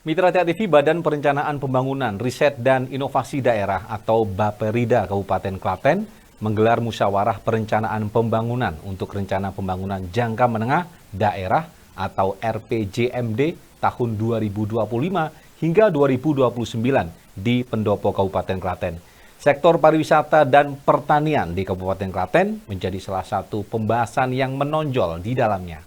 Mitra TV Badan Perencanaan Pembangunan, Riset dan Inovasi Daerah atau Baperida Kabupaten Klaten menggelar musyawarah perencanaan pembangunan untuk rencana pembangunan jangka menengah daerah atau RPJMD tahun 2025 hingga 2029 di Pendopo Kabupaten Klaten. Sektor pariwisata dan pertanian di Kabupaten Klaten menjadi salah satu pembahasan yang menonjol di dalamnya.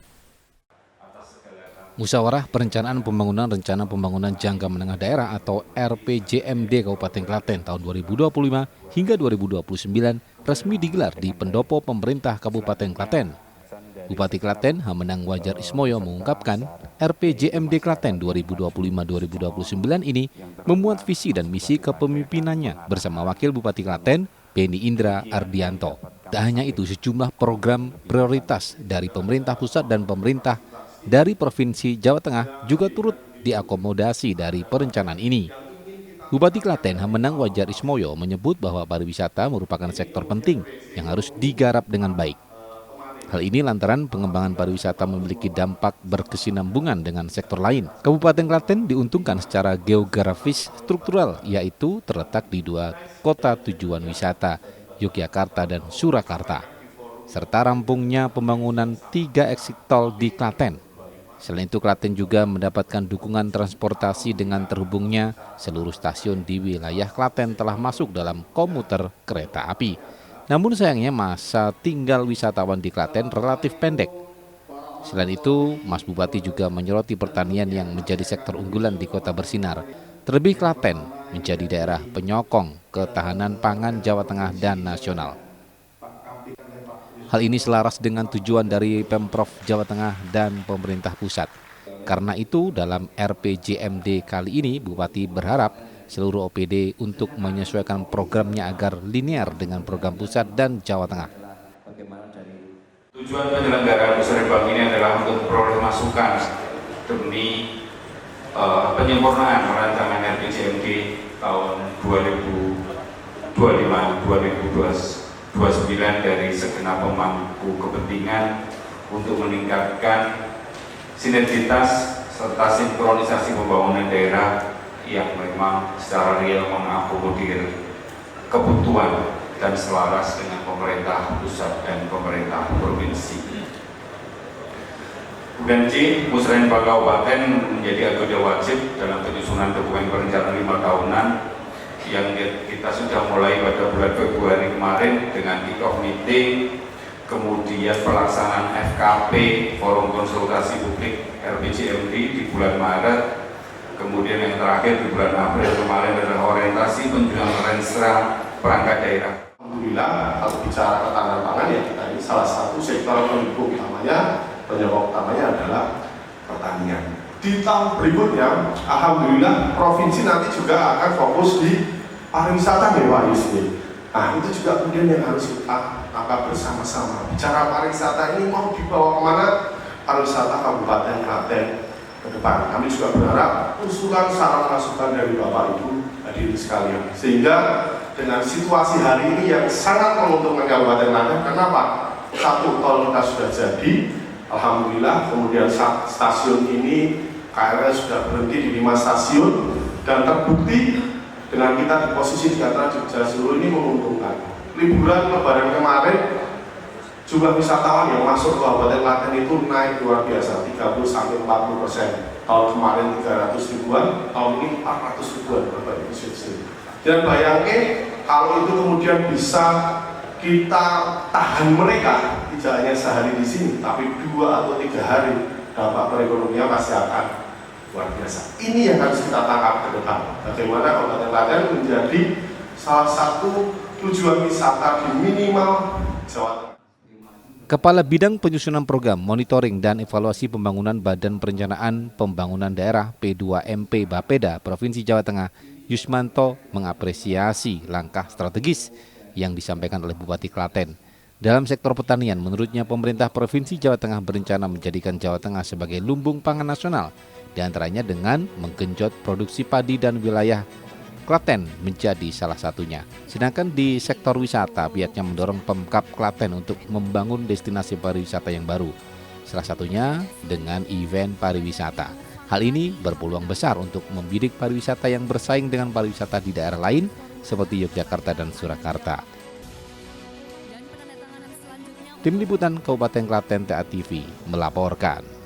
Musyawarah Perencanaan Pembangunan Rencana Pembangunan Jangka Menengah Daerah atau RPJMD Kabupaten Klaten tahun 2025 hingga 2029 resmi digelar di Pendopo Pemerintah Kabupaten Klaten. Bupati Klaten Hamenang Wajar Ismoyo mengungkapkan RPJMD Klaten 2025-2029 ini memuat visi dan misi kepemimpinannya bersama Wakil Bupati Klaten Beni Indra Ardianto. Tak hanya itu, sejumlah program prioritas dari pemerintah pusat dan pemerintah dari Provinsi Jawa Tengah juga turut diakomodasi dari perencanaan ini. Bupati Klaten Hamenang Wajar Ismoyo menyebut bahwa pariwisata merupakan sektor penting yang harus digarap dengan baik. Hal ini lantaran pengembangan pariwisata memiliki dampak berkesinambungan dengan sektor lain. Kabupaten Klaten diuntungkan secara geografis struktural, yaitu terletak di dua kota tujuan wisata, Yogyakarta dan Surakarta, serta rampungnya pembangunan 3 exit tol di Klaten. Selain itu, Klaten juga mendapatkan dukungan transportasi dengan terhubungnya seluruh stasiun di wilayah Klaten telah masuk dalam komuter kereta api. Namun sayangnya masa tinggal wisatawan di Klaten relatif pendek. Selain itu, Mas Bupati juga menyoroti pertanian yang menjadi sektor unggulan di Kota Bersinar. Terlebih Klaten menjadi daerah penyokong ketahanan pangan Jawa Tengah dan nasional. Hal ini selaras dengan tujuan dari Pemprov Jawa Tengah dan pemerintah pusat. Karena itu, dalam RPJMD kali ini, Bupati berharap seluruh OPD untuk menyesuaikan programnya agar linear dengan program pusat dan Jawa Tengah. Tujuan penyelenggaraan musyawarah ini adalah untuk memperoleh masukan demi penyempurnaan rancangan RPJMD tahun 2025-2029 dari segenap pemangku kepentingan untuk meningkatkan sinergitas serta sinkronisasi pembangunan daerah yang memang secara real mengakomodir kebutuhan dan selaras dengan pemerintah pusat dan pemerintah provinsi. Kemudian C, Musrembang Kabupaten menjadi agenda wajib dalam penyusunan dokumen perencanaan 5 tahunan yang kita sudah mulai pada bulan Februari kemarin dengan kick-off meeting, kemudian pelaksanaan FKP, forum konsultasi publik RPJMD di bulan Maret, kemudian yang terakhir di bulan April kemarin adalah orientasi penjualan renstra perangkat daerah. Alhamdulillah, kalau bicara ketahanan pangan ya kita ini salah satu sektor pendukung utamanya, penyokong utamanya adalah pertanian. Di tahun berikutnya, alhamdulillah provinsi nanti juga akan fokus di pariwisata ini. Nah, itu juga kemudian yang harus kita bersama-sama. Bicara pariwisata ini mau dibawa kemana? Pariwisata Kabupaten Klaten ke depan. Kami juga berharap usulan saran masukan dari Bapak Ibu hadirin sekalian. Sehingga dengan situasi hari ini yang sangat menguntungkan Kabupaten Klaten, kenapa? 1 tol kita sudah jadi, alhamdulillah. Kemudian stasiun ini KRL sudah berhenti di 5 stasiun dan terbukti dengan kita di posisi di antara Jogja seluruh ini menguntungkan. Liburan Lebaran kemarin jumlah wisatawan yang masuk ke Kabupaten Klaten itu naik luar biasa, 30-40%. Tahun kemarin 300 ribuan, tahun ini 400 ribuan Bapak Ibu Sekjen. Dan bayangin kalau itu kemudian bisa kita tahan mereka tidak hanya sehari di sini, tapi 2 atau 3 hari, dampak perekonomian pasti akan luar biasa. Ini yang harus kita tangkap ke depan. Bagaimana Kabupaten Klaten menjadi salah satu tujuan wisata di minimal Jawa Tengah. Kepala Bidang Penyusunan Program, Monitoring dan Evaluasi Pembangunan Badan Perencanaan Pembangunan Daerah P2MP Bapeda Provinsi Jawa Tengah, Yusmanto mengapresiasi langkah strategis yang disampaikan oleh Bupati Klaten. Dalam sektor pertanian, menurutnya pemerintah Provinsi Jawa Tengah berencana menjadikan Jawa Tengah sebagai lumbung pangan nasional, di antaranya dengan menggenjot produksi padi dan wilayah Klaten menjadi salah satunya. Sedangkan di sektor wisata, pihaknya mendorong Pemkab Klaten untuk membangun destinasi pariwisata yang baru. Salah satunya dengan event pariwisata. Hal ini berpeluang besar untuk membidik pariwisata yang bersaing dengan pariwisata di daerah lain seperti Yogyakarta dan Surakarta. Tim Liputan Kabupaten Klaten TA TV melaporkan.